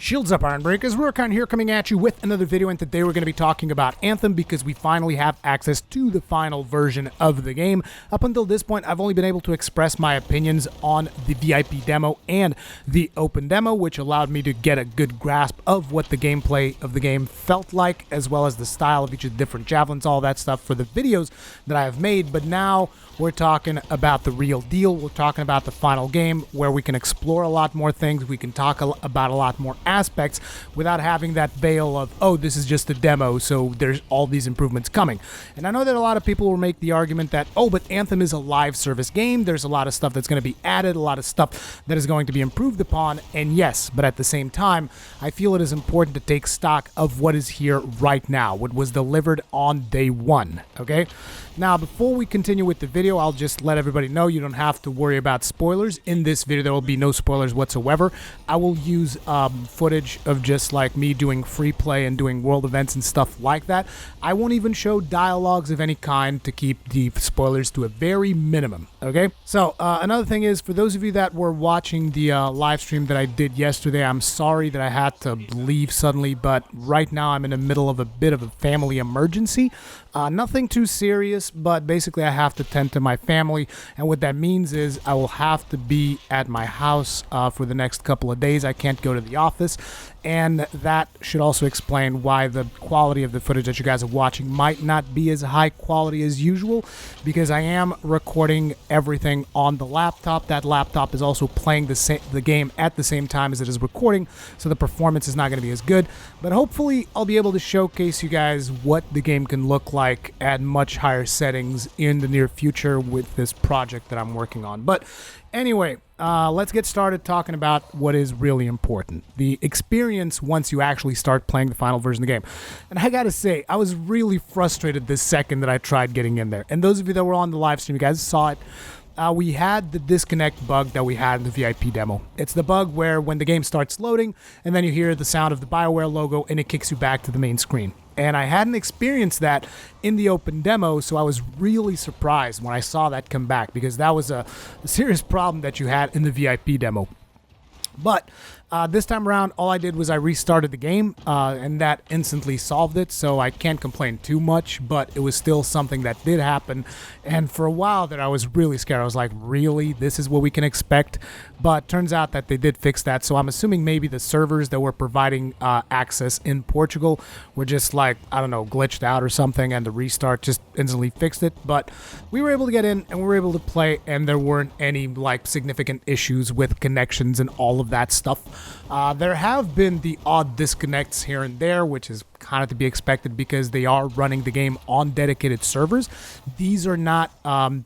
Shields up, Iron Breakers. Rurikon here coming at you with another video, and today we're going to be talking about Anthem because we finally have access to the final version of the game. Up until this point, I've only been able to express my opinions on the VIP demo and the open demo, which allowed me to get a good grasp of what the gameplay of the game felt like, as well as the style of each of the different javelins, all that stuff for the videos that I have made. But now we're talking about the real deal. We're talking about the final game where we can explore a lot more things. We can talk about a lot more aspects without having that veil of, oh, this is just a demo, so there's all these improvements coming. And I know that a lot of people will make the argument that, oh, but Anthem is a live service game. There's a lot of stuff that's going to be added, a lot of stuff that is going to be improved upon. And yes, but at the same time, I feel it is important to take stock of what is here right now, what was delivered on day one, okay? Now, before we continue with the video, I'll just let everybody know you don't have to worry about spoilers. In this video, there will be no spoilers whatsoever. I will use footage of just like me doing free play and doing world events and stuff like that. I won't even show dialogues of any kind to keep the spoilers to a very minimum, okay? So, another thing is, for those of you that were watching the live stream that I did yesterday, I'm sorry that I had to leave suddenly, but right now I'm in the middle of a bit of a family emergency. Nothing too serious, but basically I have to tend to my family, and what that means is I will have to be at my house for the next couple of days. I can't go to the office, and that should also explain why the quality of the footage that you guys are watching might not be as high quality as usual, because I am recording everything on the laptop. That laptop is also playing the game at the same time as it is recording, so the performance is not going to be as good, but hopefully I'll be able to showcase you guys what the game can look like at much higher settings in the near future with this project that I'm working on. But anyway, let's get started talking about what is really important. The experience once you actually start playing the final version of the game. And I gotta say, I was really frustrated the second that I tried getting in there. And those of you that were on the live stream, you guys saw it. We had the disconnect bug that we had in the VIP demo. It's the bug where when the game starts loading, and then you hear the sound of the BioWare logo, and it kicks you back to the main screen. And I hadn't experienced that in the open demo, so I was really surprised when I saw that come back, because that was a serious problem that you had in the VIP demo. But this time around, all I did was I restarted the game, and that instantly solved it, so I can't complain too much, but it was still something that did happen, and for a while there I was really scared. I was like, really? This is what we can expect? But turns out that they did fix that, so I'm assuming maybe the servers that were providing access in Portugal were just like, I don't know, glitched out or something, and the restart just instantly fixed it. But we were able to get in, and we were able to play, and there weren't any like significant issues with connections and all of that stuff. There have been the odd disconnects here and there, which is kind of to be expected because they are running the game on dedicated servers. These are not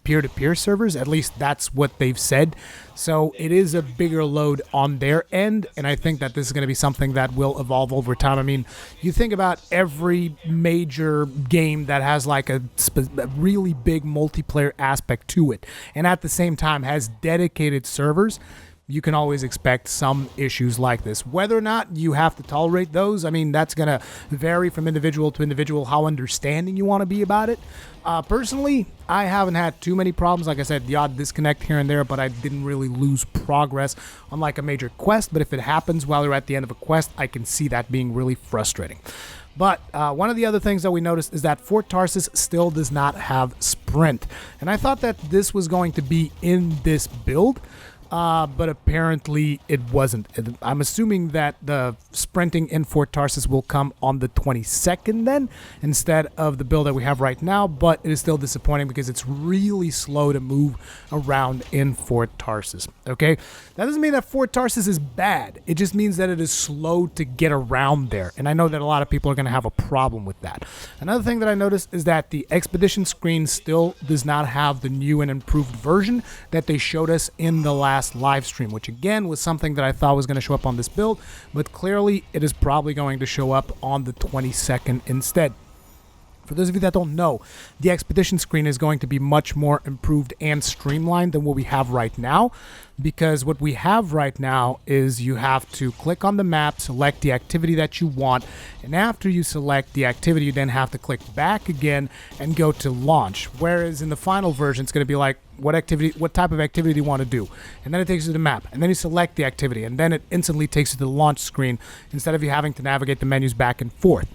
peer-to-peer servers, at least that's what they've said. So it is a bigger load on their end, and I think that this is going to be something that will evolve over time. I mean, you think about every major game that has like a really big multiplayer aspect to it, and at the same time has dedicated servers. You can always expect some issues like this. Whether or not you have to tolerate those, I mean, that's going to vary from individual to individual, how understanding you want to be about it. Personally, I haven't had too many problems. Like I said, the odd disconnect here and there, but I didn't really lose progress on like a major quest. But if it happens while you're at the end of a quest, I can see that being really frustrating. But one of the other things that we noticed is that Fort Tarsus still does not have sprint. And I thought that this was going to be in this build. But apparently it wasn't. I'm assuming that the sprinting in Fort Tarsus will come on the 22nd then, instead of the build that we have right now, but it is still disappointing because it's really slow to move around in Fort Tarsus, okay? That doesn't mean that Fort Tarsus is bad. It just means that it is slow to get around there, and I know that a lot of people are going to have a problem with that. Another thing that I noticed is that the expedition screen still does not have the new and improved version that they showed us in the last live stream, which again was something that I thought was going to show up on this build, but clearly it is probably going to show up on the 22nd instead. For those of you that don't know, the expedition screen is going to be much more improved and streamlined than what we have right now, because what we have right now is you have to click on the map, select the activity that you want, and after you select the activity, you then have to click back again and go to launch. Whereas in the final version, it's going to be like, what type of activity do you want to do? And then it takes you to the map, and then you select the activity, and then it instantly takes you to the launch screen instead of you having to navigate the menus back and forth.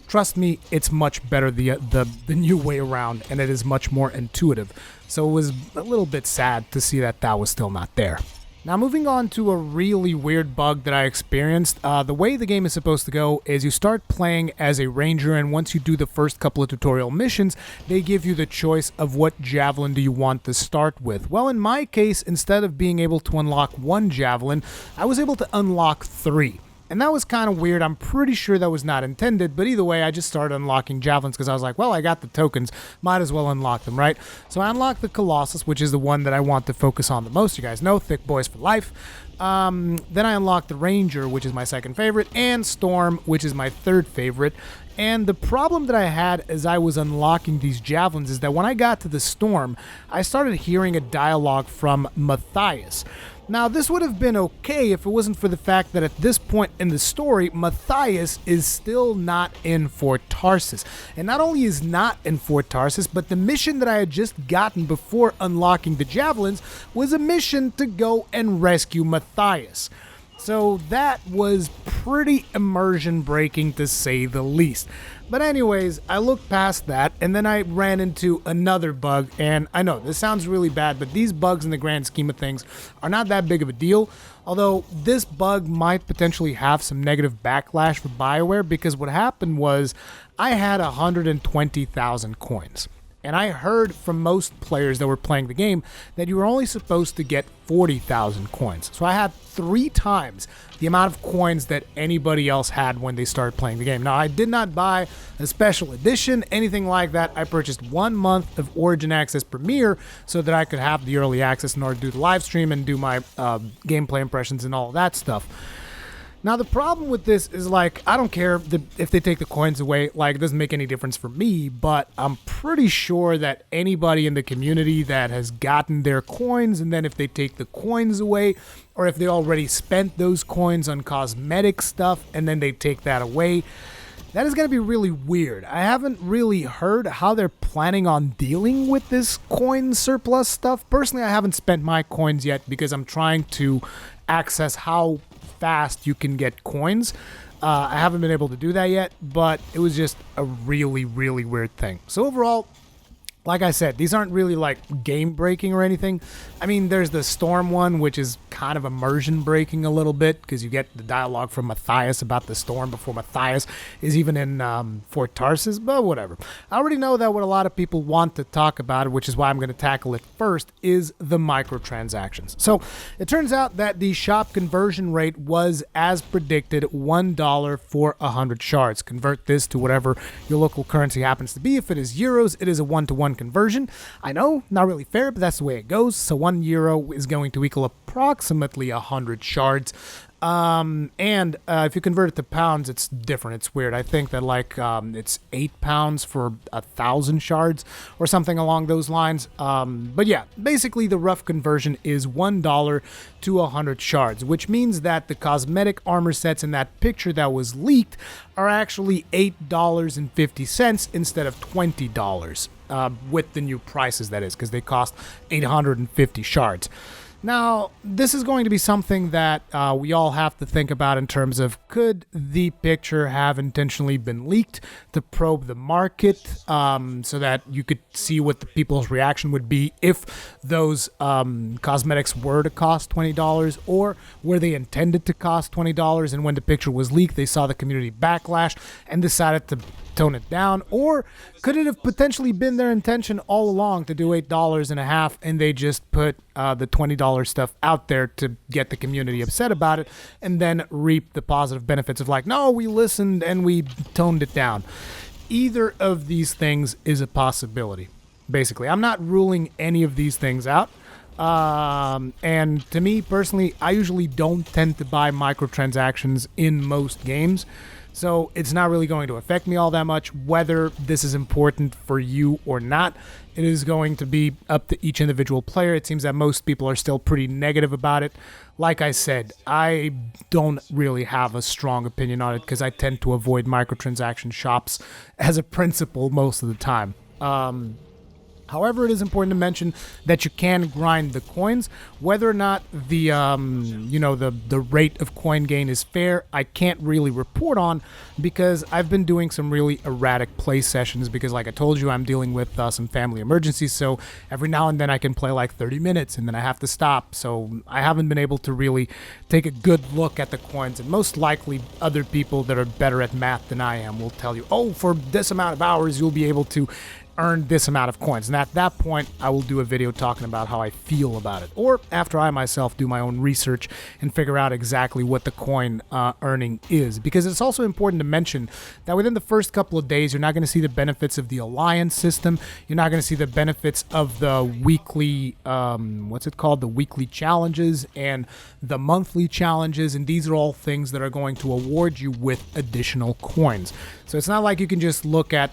Trust me, it's much better the new way around, and it is much more intuitive. So it was a little bit sad to see that was still not there. Now, moving on to a really weird bug that I experienced. The way the game is supposed to go is you start playing as a ranger, and once you do the first couple of tutorial missions, they give you the choice of what javelin do you want to start with. Well, in my case, instead of being able to unlock one javelin, I was able to unlock 3. And that was kind of weird. I'm pretty sure that was not intended, but either way, I just started unlocking javelins because I was like, well, I got the tokens, might as well unlock them, right? So I unlocked the Colossus, which is the one that I want to focus on the most. You guys know, thick boys for life. Then I unlocked the Ranger, which is my second favorite, and Storm, which is my third favorite. And the problem that I had as I was unlocking these javelins is that when I got to the Storm, I started hearing a dialogue from Matthias. Now, this would have been okay if it wasn't for the fact that at this point in the story, Matthias is still not in Fort Tarsis. And not only is not in Fort Tarsis, but the mission that I had just gotten before unlocking the javelins was a mission to go and rescue Matthias. So that was pretty immersion breaking, to say the least. But anyways, I looked past that, and then I ran into another bug, and I know this sounds really bad, but these bugs in the grand scheme of things are not that big of a deal. Although this bug might potentially have some negative backlash for BioWare, because what happened was I had 120,000 coins. And I heard from most players that were playing the game that you were only supposed to get 40,000 coins. So I had 3 times the amount of coins that anybody else had when they started playing the game. Now, I did not buy a special edition, anything like that. I purchased 1 month of Origin Access Premier so that I could have the early access in order to do the live stream and do my gameplay impressions and all of that stuff. Now, the problem with this is, like, I don't care if they take the coins away. Like, it doesn't make any difference for me, but I'm pretty sure that anybody in the community that has gotten their coins, and then if they take the coins away, or if they already spent those coins on cosmetic stuff, and then they take that away, that is going to be really weird. I haven't really heard how they're planning on dealing with this coin surplus stuff. Personally, I haven't spent my coins yet because I'm trying to access how fast you can get coins. I haven't been able to do that yet, but it was just a really, really weird thing. So overall, like I said, these aren't really like game breaking or anything. I mean, there's the Storm one, which is kind of immersion breaking a little bit because you get the dialogue from Matthias about the Storm before Matthias is even in Fort Tarsis, but whatever. I already know that what a lot of people want to talk about, which is why I'm going to tackle it first, is the microtransactions. So it turns out that the shop conversion rate was, as predicted, $1 for 100 shards. Convert this to whatever your local currency happens to be. If it is euros, it is a 1-to-1 conversion. I know, not really fair, but that's the way it goes. So 1 euro is going to equal approximately 100 shards. And if you convert it to pounds, it's different. It's weird. I think that it's 8 pounds for 1,000 shards or something along those lines. But yeah, basically the rough conversion is $1 to 100 shards, which means that the cosmetic armor sets in that picture that was leaked are actually $8.50 instead of $20. With the new prices, that is, because they cost 850 shards. Now, this is going to be something that we all have to think about in terms of, could the picture have intentionally been leaked to probe the market so that you could see what the people's reaction would be if those cosmetics were to cost $20, or were they intended to cost $20, and when the picture was leaked, they saw the community backlash and decided to tone it down? Or could it have potentially been their intention all along to do $8.50 and they just put the $20 stuff out there to get the community upset about it and then reap the positive benefits of like, no, we listened and we toned it down? Either of these things is a possibility. Basically, I'm not ruling any of these things out. And to me personally, I usually don't tend to buy microtransactions in most games, So it's not really going to affect me all that much. Whether this is important for you or not, it is going to be up to each individual player. It seems that most people are still pretty negative about it. Like I said, I don't really have a strong opinion on it because I tend to avoid microtransaction shops as a principle most of the time. However, it is important to mention that you can grind the coins. Whether or not the the rate of coin gain is fair, I can't really report on because I've been doing some really erratic play sessions because, like I told you, I'm dealing with some family emergencies, so every now and then I can play like 30 minutes and then I have to stop, so I haven't been able to really take a good look at the coins, and most likely other people that are better at math than I am will tell you, oh, for this amount of hours you'll be able to earn this amount of coins, and at that point I will do a video talking about how I feel about it, or after I myself do my own research and figure out exactly what the coin earning is, because it's also important to mention that within the first couple of days you're not going to see the benefits of the alliance system, you're not going to see the benefits of the weekly the weekly challenges and the monthly challenges, and these are all things that are going to award you with additional coins. So it's not like you can just look at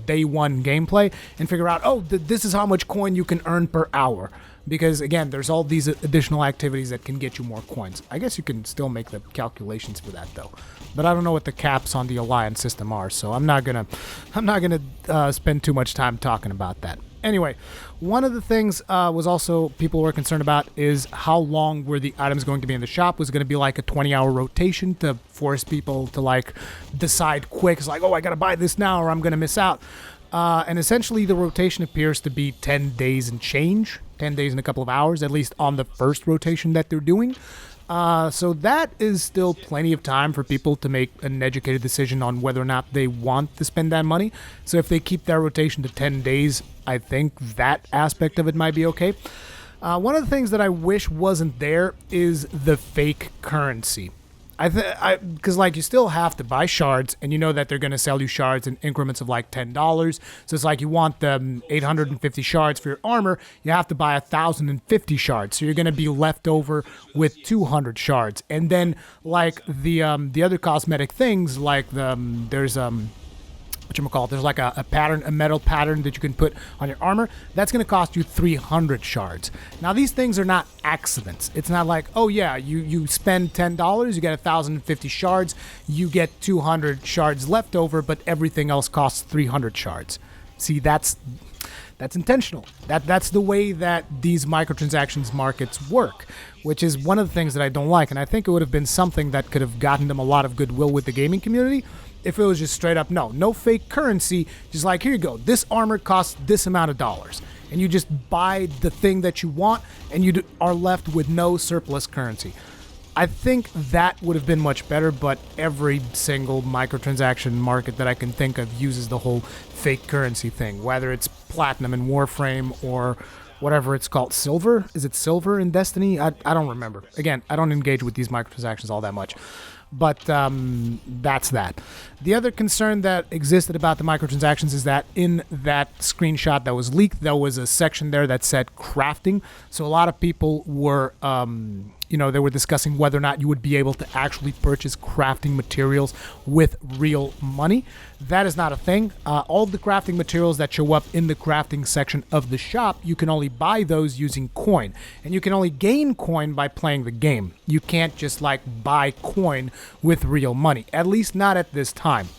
day one gameplay and figure out, oh, this is how much coin you can earn per hour. Because, again, there's all these additional activities that can get you more coins. I guess you can still make the calculations for that, though. But I don't know what the caps on the alliance system are, so I'm not gonna spend too much time talking about that. Anyway, one of the things was also people were concerned about is how long were the items going to be in the shop. Was it going to be like a 20-hour rotation to force people to like decide quick? It's like, oh, I got to buy this now or I'm going to miss out. And essentially the rotation appears to be 10 days and change, 10 days and a couple of hours, at least on the first rotation that they're doing. So that is still plenty of time for people to make an educated decision on whether or not they want to spend that money. So if they keep their rotation to 10 days, I think that aspect of it might be okay. One of the things that I wish wasn't there is the fake currency. Because like you still have to buy shards, and you know that they're going to sell you shards in increments of like $10. So it's like you want the 850 shards for your armor, you have to buy 1,050 shards. So you're going to be left over with 200 shards. And then like the other cosmetic things, like there's there's like a pattern, a metal pattern that you can put on your armor. That's going to cost you 300 shards. Now, these things are not accidents. It's not like, oh yeah, you spend $10, you get 1,050 shards, you get 200 shards left over, but everything else costs 300 shards. See, that's intentional. That's the way that these microtransactions markets work, which is one of the things that I don't like. And I think it would have been something that could have gotten them a lot of goodwill with the gaming community if it was just straight up, no fake currency, just like, here you go, this armor costs this amount of dollars, and you just buy the thing that you want, and you are left with no surplus currency. I think that would have been much better, but every single microtransaction market that I can think of uses the whole fake currency thing, whether it's Platinum in Warframe or whatever it's called. Silver? Is it Silver in Destiny? I don't remember. Again, I don't engage with these microtransactions all that much. But that's that. The other concern that existed about the microtransactions is that in that screenshot that was leaked, there was a section there that said crafting. So a lot of people were, they were discussing whether or not you would be able to actually purchase crafting materials with real money. That is not a thing. All of the crafting materials that show up in the crafting section of the shop, you can only buy those using coin. And you can only gain coin by playing the game. You can't just like buy coin with real money, at least not at this time.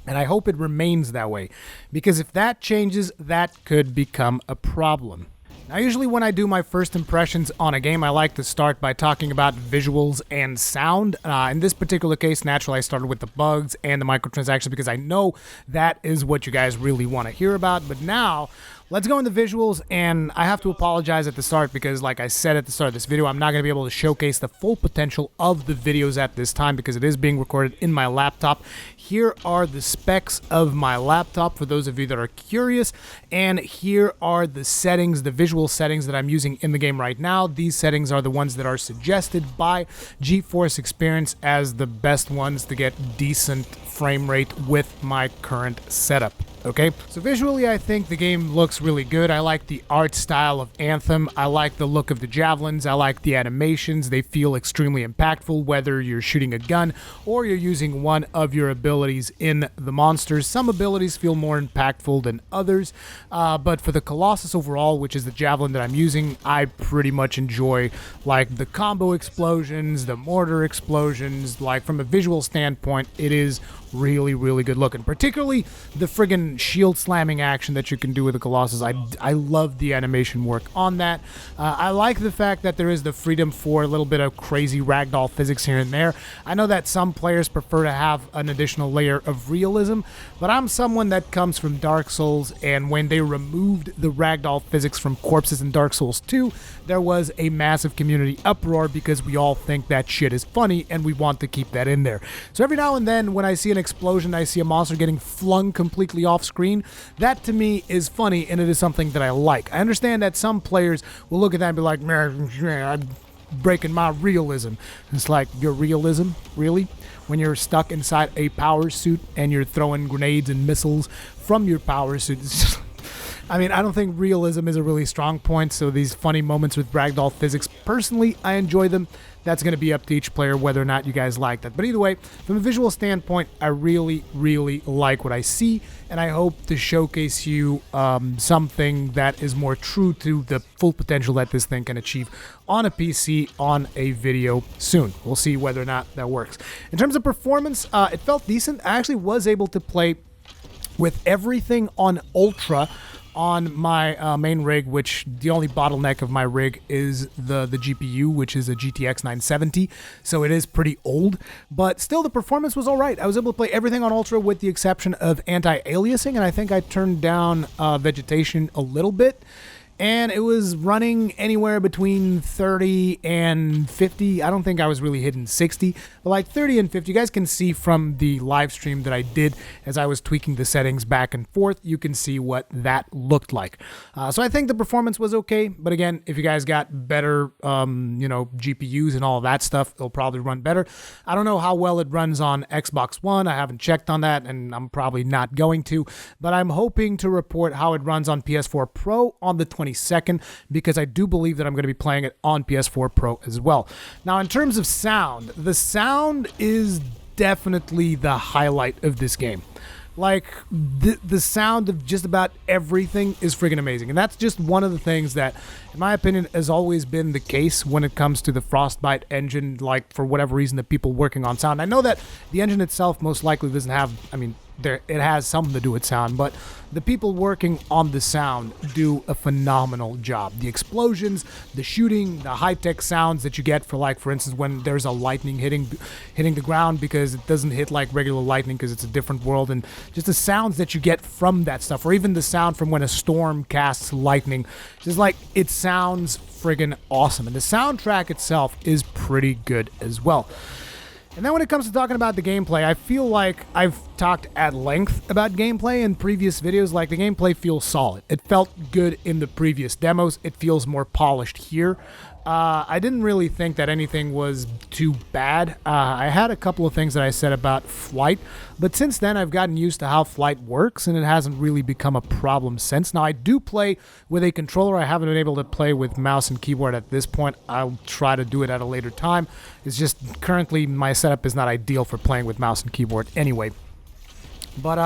And I hope it remains that way, because if that changes, that could become a problem. Now, usually when I do my first impressions on a game, I like to start by talking about visuals and sound. In this particular case, naturally, I started with the bugs and the microtransactions because I know that is what you guys really want to hear about. But now, let's go into visuals, and I have to apologize at the start because, like I said at the start of this video, I'm not going to be able to showcase the full potential of the videos at this time because it is being recorded in my laptop. Here are the specs of my laptop for those of you that are curious, and here are the settings, the visual settings that I'm using in the game right now. These settings are the ones that are suggested by GeForce Experience as the best ones to get decent frame rate with my current setup. okay? So visually, I think the game looks really good. I like the art style of Anthem. I like the look of the javelins. I like the animations. They feel extremely impactful, whether you're shooting a gun or you're using one of your abilities in the monsters. Some abilities feel more impactful than others, but for the Colossus overall, which is the javelin that I'm using, I pretty much enjoy like the combo explosions, the mortar explosions. Like from a visual standpoint, it is really good looking, particularly the friggin' shield slamming action that you can do with the Colossus. I love the animation work on that. I like the fact that there is the freedom for a little bit of crazy ragdoll physics here and there. I know that some players prefer to have an additional layer of realism, but I'm someone that comes from Dark Souls, and when they removed the ragdoll physics from corpses in Dark Souls 2, there was a massive community uproar because we all think that shit is funny and we want to keep that in there. So every now and then when I see an explosion, I see a monster getting flung completely off screen, that to me is funny, and it is something that I like. I understand that some players will look at that and be like, man, I'm breaking my realism. It's like, your realism? Really? When you're stuck inside a power suit and you're throwing grenades and missiles from your power suit. It's just, I mean, I don't think realism is a really strong point, so these funny moments with ragdoll physics, personally, I enjoy them. That's going to be up to each player whether or not you guys like that. But either way, from a visual standpoint, I really like what I see, and I hope to showcase you something that is more true to the full potential that this thing can achieve on a PC on a video soon. We'll see whether or not that works. In terms of performance, it felt decent. I actually was able to play with everything on Ultra on my main rig, which the only bottleneck of my rig is the GPU, which is a GTX 970, so it is pretty old, but still the performance was all right. I was able to play everything on Ultra with the exception of anti-aliasing, and I think I turned down vegetation a little bit, and it was running anywhere between 30 and 50. I don't think I was really hitting 60, but like 30 and 50. You guys can see from the live stream that I did as I was tweaking the settings back and forth. You can see what that looked like. So I think the performance was okay, but again, if you guys got better, GPUs and all of that stuff, it'll probably run better. I don't know how well it runs on Xbox One. I haven't checked on that, and I'm probably not going to, but I'm hoping to report how it runs on PS4 Pro on the 22nd, because I do believe that I'm going to be playing it on PS4 Pro as well. Now, in terms of sound, the sound is definitely the highlight of this game. Like, the sound of just about everything is freaking amazing. And that's just one of the things that, in my opinion, has always been the case when it comes to the Frostbite engine, like, for whatever reason, the people working on sound. I know that the engine itself most likely doesn't have, it has something to do with sound, but the people working on the sound do a phenomenal job. The explosions, the shooting, the high-tech sounds that you get for, like, for instance, when there's a lightning hitting the ground, because it doesn't hit like regular lightning because it's a different world, and just the sounds that you get from that stuff, or even the sound from when a storm casts lightning. Just like, it sounds friggin' awesome, and the soundtrack itself is pretty good as well. And then when it comes to talking about the gameplay, I feel like I've talked at length about gameplay in previous videos. Like, the gameplay feels solid. It felt good in the previous demos. It feels more polished here. I didn't really think that anything was too bad. I had a couple of things that I said about flight, but since then I've gotten used to how flight works, and it hasn't really become a problem since. Now, I do play with a controller. I haven't been able to play with mouse and keyboard at this point. I'll try to do it at a later time. It's just currently my setup is not ideal for playing with mouse and keyboard anyway. But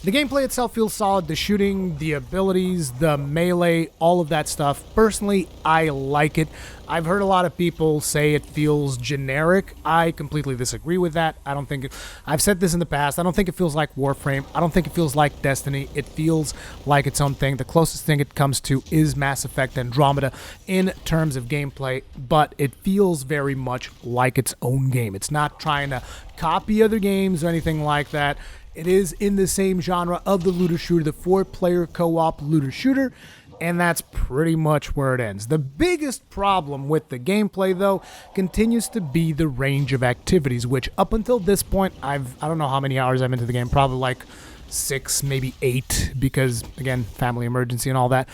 the gameplay itself feels solid. The shooting, the abilities, the melee, all of that stuff. Personally, I like it. I've heard a lot of people say it feels generic. I completely disagree with that. I don't think I've said this in the past. I don't think it feels like Warframe. I don't think it feels like Destiny. It feels like its own thing. The closest thing it comes to is Mass Effect Andromeda in terms of gameplay, but it feels very much like its own game. It's not trying to copy other games or anything like that. It is in the same genre of the looter shooter, the 4-player co-op looter shooter, and that's pretty much where it ends. The biggest problem with the gameplay, though, continues to be the range of activities, which up until this point, I don't know how many hours I'm into the game, probably like 6, maybe 8, because, again, family emergency and all that.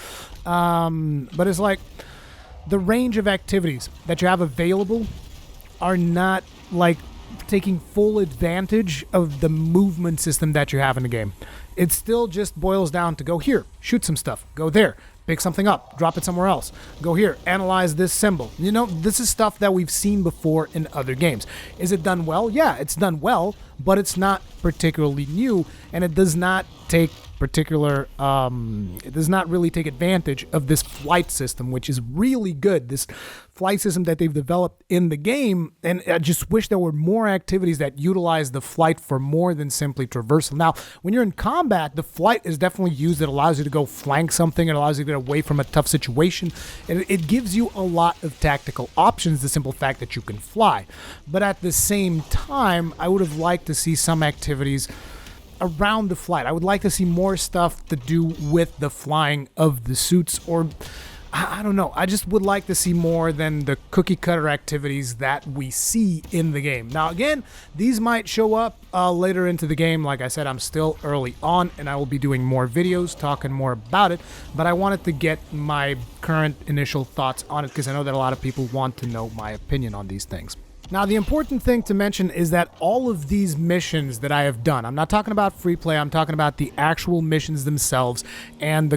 But it's like the range of activities that you have available are not, like, taking full advantage of the movement system that you have in the game. It still just boils down to go here, shoot some stuff, go there, pick something up, drop it somewhere else, go here, analyze this symbol. You know, this is stuff that we've seen before in other games. Is it done well? Yeah, it's done well, but it's not particularly new, and it does not take it does not really take advantage of this flight system, which is really good. This flight system that they've developed in the game, and I just wish there were more activities that utilize the flight for more than simply traversal. Now, when you're in combat, the flight is definitely used. It allows you to go flank something. It allows you to get away from a tough situation, and it gives you a lot of tactical options, the simple fact that you can fly. But at the same time, I would have liked to see some activities around the flight. I would like to see more stuff to do with the flying of the suits, or I don't know. I just would like to see more than the cookie cutter activities that we see in the game. Now, again, these might show up later into the game. Like I said, I'm still early on, and I will be doing more videos talking more about it, but I wanted to get my current initial thoughts on it because I know that a lot of people want to know my opinion on these things. Now, the important thing to mention is that all of these missions that I have done, I'm not talking about free play, I'm talking about the actual missions themselves and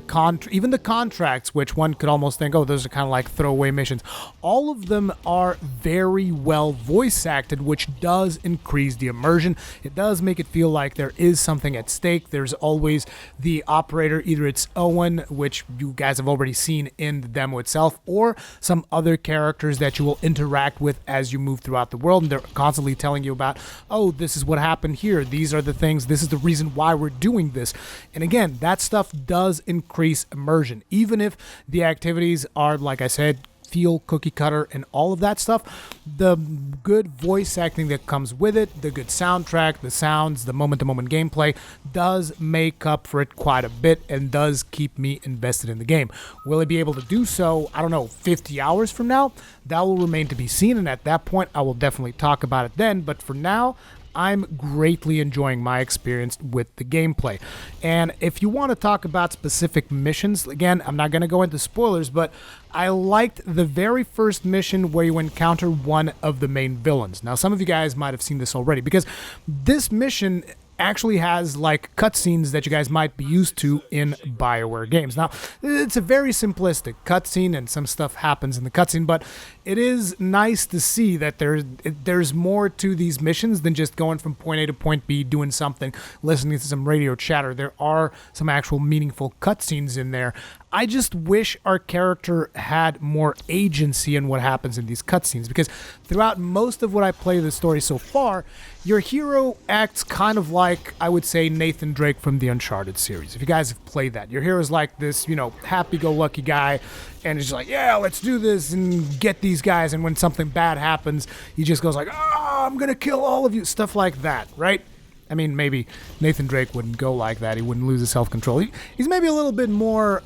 even the contracts, which one could almost think, oh, those are kind of like throwaway missions. All of them are very well voice acted, which does increase the immersion. It does make it feel like there is something at stake. There's always the operator, either it's Owen, which you guys have already seen in the demo itself, or some other characters that you will interact with as you move throughout the world, and they're constantly telling you about, oh, this is what happened here, these are the things, this is the reason why we're doing this. And again, that stuff does increase immersion, even if the activities are, like I said, feel cookie cutter and all of that stuff. The good voice acting that comes with it, the good soundtrack, the sounds, the moment-to-moment gameplay does make up for it quite a bit and does keep me invested in the game. Will it be able to do so, I don't know, 50 hours from now? That will remain to be seen, and at that point I will definitely talk about it then, but for now I'm greatly enjoying my experience with the gameplay. And if you want to talk about specific missions, again, I'm not going to go into spoilers, but I liked the very first mission where you encounter one of the main villains. Now, some of you guys might have seen this already, because this mission actually has like cutscenes that you guys might be used to in BioWare games. Now, it's a very simplistic cutscene and some stuff happens in the cutscene, but it is nice to see that there's more to these missions than just going from point A to point B, doing something, listening to some radio chatter. There are some actual meaningful cutscenes in there. I just wish our character had more agency in what happens in these cutscenes, because throughout most of what I play the story so far, your hero acts kind of like, I would say, Nathan Drake from the Uncharted series. If you guys have played that, your hero's like this, you know, happy-go-lucky guy, and he's just like, yeah, let's do this and get these guys, and when something bad happens, he just goes like, oh, I'm gonna kill all of you, stuff like that, right? I mean, maybe Nathan Drake wouldn't go like that. He wouldn't lose his self-control. He's maybe a little bit more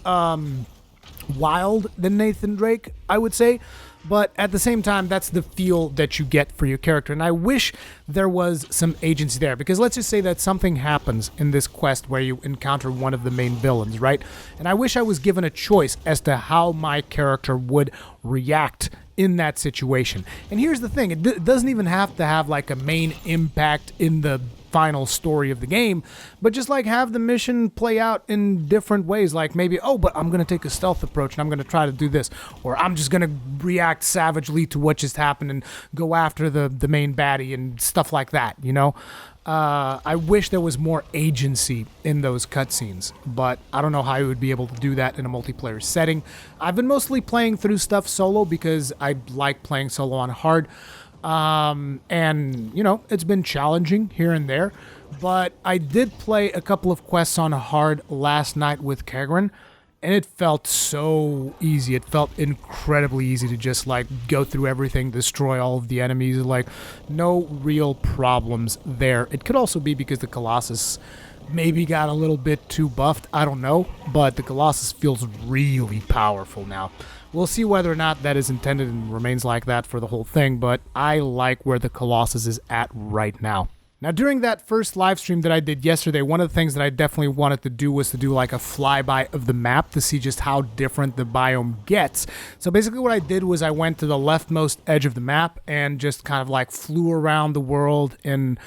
wild than Nathan Drake, I would say. But at the same time, that's the feel that you get for your character. And I wish there was some agency there. Because let's just say that something happens in this quest where you encounter one of the main villains, right? And I wish I was given a choice as to how my character would react in that situation. And here's the thing. It doesn't even have to have like a main impact in the final story of the game, but just like have the mission play out in different ways, like maybe, oh, but I'm gonna take a stealth approach and I'm gonna try to do this, or I'm just gonna react savagely to what just happened and go after the main baddie and stuff like that, you know. I wish there was more agency in those cutscenes, but I don't know how you would be able to do that in a multiplayer setting. I've been mostly playing through stuff solo because I like playing solo on hard. And, you know, it's been challenging here and there, but I did play a couple of quests on hard last night with Kagran, and it felt so easy. It felt incredibly easy to just, like, go through everything, destroy all of the enemies, like, no real problems there. It could also be because the Colossus maybe got a little bit too buffed, I don't know, but the Colossus feels really powerful now. We'll see whether or not that is intended and remains like that for the whole thing, but I like where the Colossus is at right now. Now, during that first live stream that I did yesterday, one of the things that I definitely wanted to do was to do like a flyby of the map to see just how different the biome gets. So basically what I did was I went to the leftmost edge of the map and just kind of like flew around the world and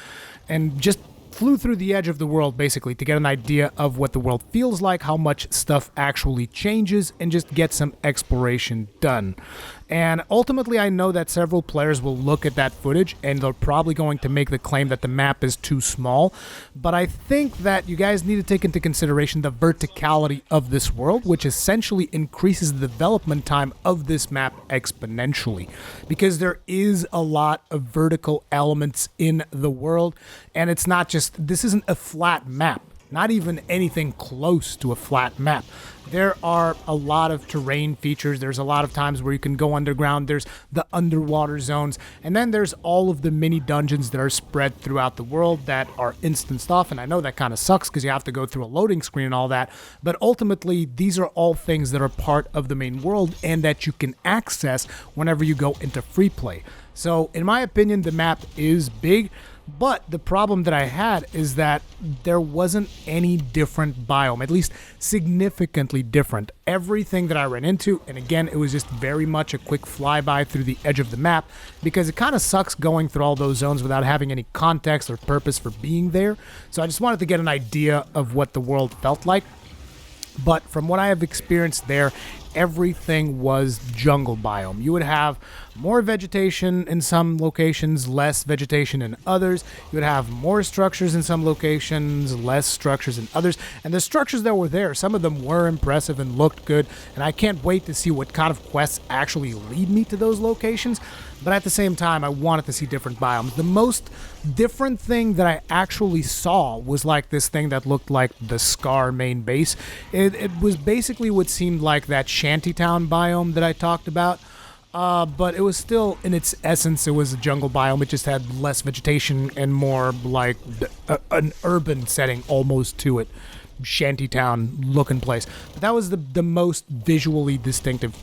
just flew through the edge of the world basically to get an idea of what the world feels like, how much stuff actually changes, and just get some exploration done. And ultimately, I know that several players will look at that footage and they're probably going to make the claim that the map is too small. But I think that you guys need to take into consideration the verticality of this world, which essentially increases the development time of this map exponentially. Because there is a lot of vertical elements in the world, and it's not just, this isn't a flat map. Not even anything close to a flat map. There are a lot of terrain features. There's a lot of times where you can go underground. There's the underwater zones. And then there's all of the mini dungeons that are spread throughout the world that are instanced off. And I know that kind of sucks because you have to go through a loading screen and all that. But ultimately, these are all things that are part of the main world and that you can access whenever you go into free play. So in my opinion, the map is big. But the problem that I had is that there wasn't any different biome, at least significantly different. Everything that I ran into, and again, it was just very much a quick flyby through the edge of the map, because it kind of sucks going through all those zones without having any context or purpose for being there. So I just wanted to get an idea of what the world felt like. But from what I have experienced there, everything was jungle biome. You would have more vegetation in some locations, less vegetation in others. You would have more structures in some locations, less structures in others. And the structures that were there, some of them were impressive and looked good. And I can't wait to see what kind of quests actually lead me to those locations. But at the same time, I wanted to see different biomes. The most different thing that I actually saw was like this thing that looked like the Scar main base. It was basically what seemed like that shantytown biome that I talked about. But it was still, in its essence, it was a jungle biome. It just had less vegetation and more like an urban setting almost to it. Shantytown looking place. But that was the most visually distinctive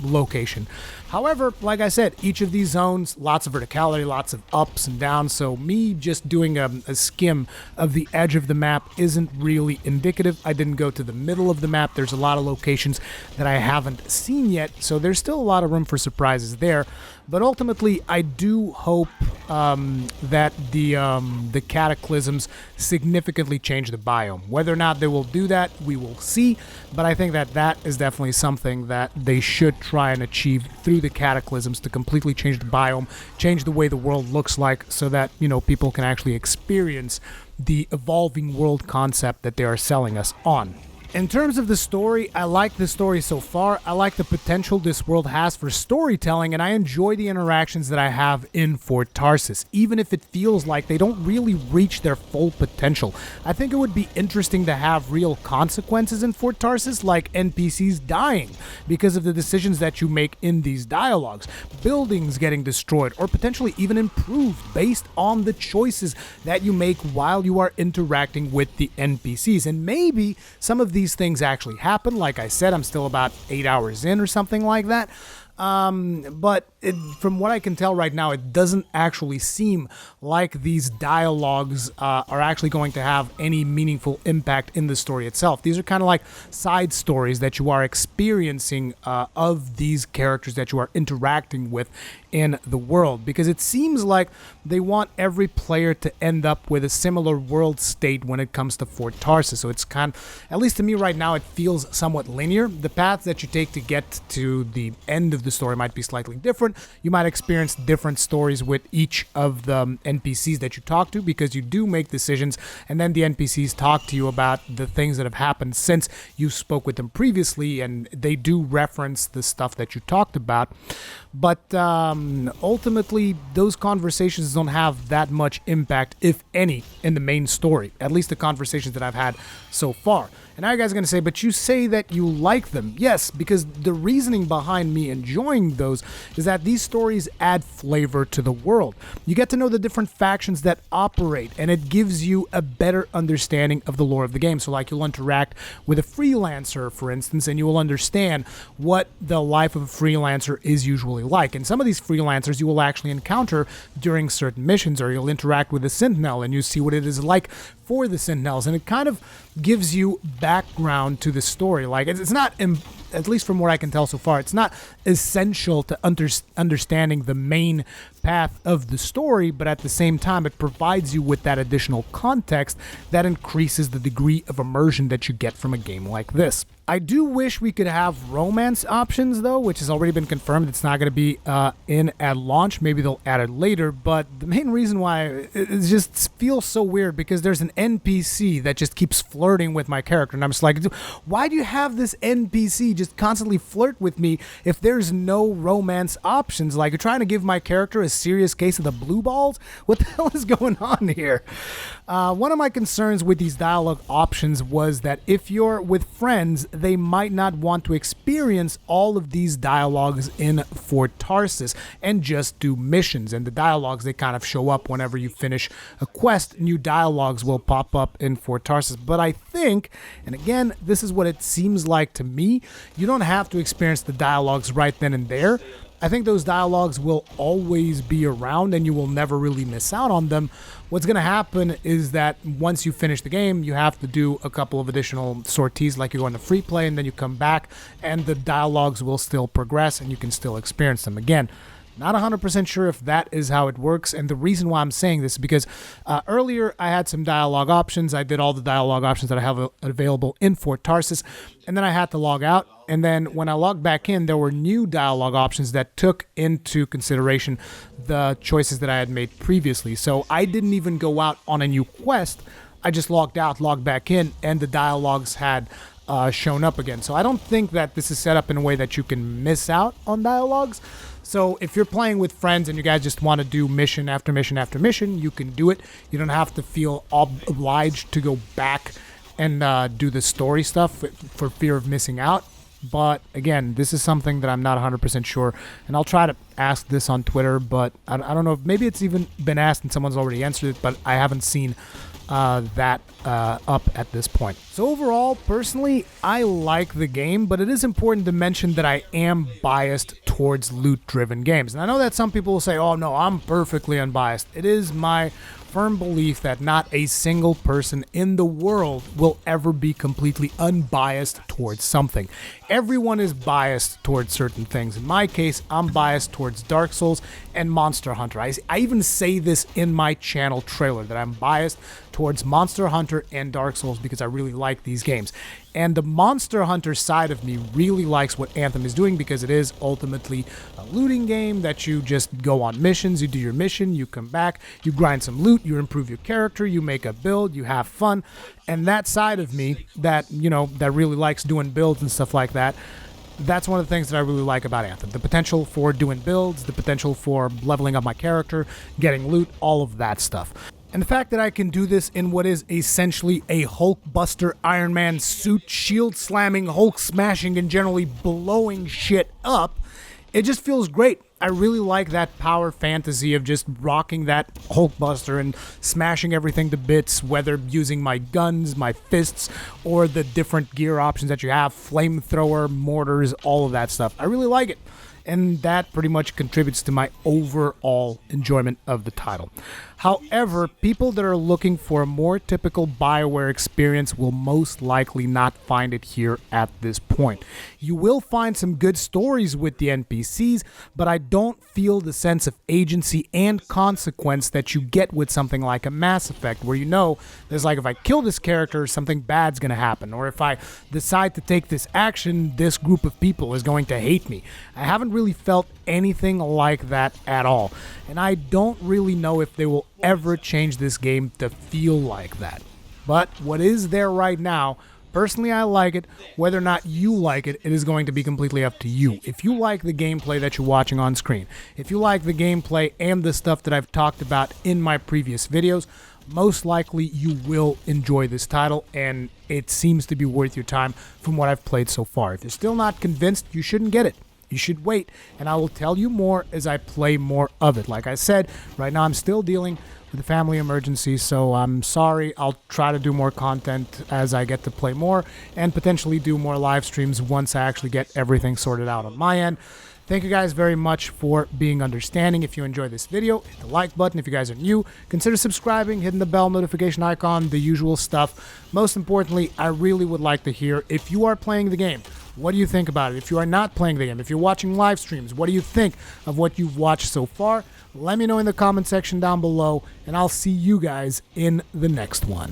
location. However, like I said, each of these zones, lots of verticality, lots of ups and downs, so me just doing a skim of the edge of the map isn't really indicative. I didn't go to the middle of the map. There's a lot of locations that I haven't seen yet, so there's still a lot of room for surprises there. But ultimately, I do hope that the cataclysms significantly change the biome. Whether or not they will do that, we will see. But I think that that is definitely something that they should try and achieve through the cataclysms to completely change the biome, change the way the world looks like, so that, you know, people can actually experience the evolving world concept that they are selling us on. In terms of the story, I like the story so far. I like the potential this world has for storytelling, and I enjoy the interactions that I have in Fort Tarsis, even if it feels like they don't really reach their full potential. I think it would be interesting to have real consequences in Fort Tarsis, like NPCs dying because of the decisions that you make in these dialogues, buildings getting destroyed, or potentially even improved based on the choices that you make while you are interacting with the NPCs. And maybe some of these things actually happen. Like I said, I'm still about 8 hours in or something like that. But from what I can tell right now, it doesn't actually seem like these dialogues are actually going to have any meaningful impact in the story itself. These are kind of like side stories that you are experiencing of these characters that you are interacting with in the world, because it seems like they want every player to end up with a similar world state when it comes to Fort Tarsis. So it's kind of, at least to me right now, it feels somewhat linear. The path that you take to get to the end of the story might be slightly different. You might experience different stories with each of the NPCs that you talk to, because you do make decisions, and then the NPCs talk to you about the things that have happened since you spoke with them previously, and they do reference the stuff that you talked about. But ultimately, those conversations don't have that much impact, if any, in the main story. At least the conversations that I've had so far. And now you guys are going to say, but you say that you like them. Yes, because the reasoning behind me enjoying those is that these stories add flavor to the world. You get to know the different factions that operate, and it gives you a better understanding of the lore of the game. So like, you'll interact with a freelancer, for instance, and you will understand what the life of a freelancer is usually really like. And some of these freelancers you will actually encounter during certain missions, or you'll interact with a sentinel and you see what it is like for the sentinels, and it kind of gives you background to the story. Like, it's not, at least from what I can tell so far, it's not essential to understanding the main path of the story, but at the same time it provides you with that additional context that increases the degree of immersion that you get from a game like this. I do wish we could have romance options, though, which has already been confirmed. It's not going to be in at launch. Maybe they'll add it later, but the main reason why it just feels so weird, because there's an NPC that just keeps flirting with my character, and I'm just like, why do you have this NPC just constantly flirt with me if there's no romance options? Like, you're trying to give my character a serious case of the blue balls? What the hell is going on here? One of my concerns with these dialogue options was that if you're with friends, they might not want to experience all of these dialogues in Fort Tarsis and just do missions. And the dialogues, they kind of show up whenever you finish a quest. New dialogues will pop up in Fort Tarsis. But I think, and again, this is what it seems like to me, you don't have to experience the dialogues right then and there. I think those dialogues will always be around and you will never really miss out on them. What's going to happen is that once you finish the game, you have to do a couple of additional sorties, like you go into free play and then you come back and the dialogues will still progress and you can still experience them again. Not 100% sure if that is how it works, and the reason why I'm saying this is because earlier I had some dialogue options. I did all the dialogue options that I have available in Fort Tarsis, and then I had to log out, and then when I logged back in, there were new dialogue options that took into consideration the choices that I had made previously. So I didn't even go out on a new quest. I just logged out, logged back in, and the dialogues had shown up again. So I don't think that this is set up in a way that you can miss out on dialogues. So if you're playing with friends and you guys just want to do mission after mission after mission, you can do it. You don't have to feel obliged to go back and do the story stuff for fear of missing out. But again, this is something that I'm not 100% sure, and I'll try to ask this on Twitter, but I don't know if maybe it's even been asked and someone's already answered it, but I haven't seen that up at this point. So overall, personally, I like the game, but it is important to mention that I am biased towards loot-driven games. And I know that some people will say, oh no, I'm perfectly unbiased. It is my firm belief that not a single person in the world will ever be completely unbiased towards something. Everyone is biased towards certain things. In my case, I'm biased towards Dark Souls and Monster Hunter. I even say this in my channel trailer, that I'm biased towards Monster Hunter and Dark Souls because I really like these games. And the Monster Hunter side of me really likes what Anthem is doing, because it is ultimately a looting game that you just go on missions, you do your mission, you come back, you grind some loot, you improve your character, you make a build, you have fun. And that side of me that, you know, that really likes doing builds and stuff like that, that's one of the things that I really like about Anthem. The potential for doing builds, the potential for leveling up my character, getting loot, all of that stuff. And the fact that I can do this in what is essentially a Hulkbuster Iron Man suit, shield slamming, Hulk smashing, and generally blowing shit up, it just feels great. I really like that power fantasy of just rocking that Hulkbuster and smashing everything to bits, whether using my guns, my fists, or the different gear options that you have, flamethrower, mortars, all of that stuff. I really like it. And that pretty much contributes to my overall enjoyment of the title. However, people that are looking for a more typical BioWare experience will most likely not find it here at this point. You will find some good stories with the NPCs, but I don't feel the sense of agency and consequence that you get with something like a Mass Effect, where you know there's like, if I kill this character, something bad's going to happen, or if I decide to take this action, this group of people is going to hate me. I haven't really felt anything like that at all, and I don't really know if they will ever change this game to feel like that. But what is there right now, personally, I like it. Whether or not you like it, it is going to be completely up to you. If you like the gameplay that you're watching on screen, if you like the gameplay and the stuff that I've talked about in my previous videos, most likely you will enjoy this title, and it seems to be worth your time from what I've played so far. If you're still not convinced, you shouldn't get it. You should wait, and I will tell you more as I play more of it. Like I said, right now I'm still dealing with a family emergency, so I'm sorry. I'll try to do more content as I get to play more, and potentially do more live streams once I actually get everything sorted out on my end. Thank you guys very much for being understanding. If you enjoyed this video, hit the like button. If you guys are new, consider subscribing, hitting the bell notification icon, the usual stuff. Most importantly, I really would like to hear if you are playing the game. What do you think about it? If you are not playing the game, if you're watching live streams, what do you think of what you've watched so far? Let me know in the comment section down below, and I'll see you guys in the next one.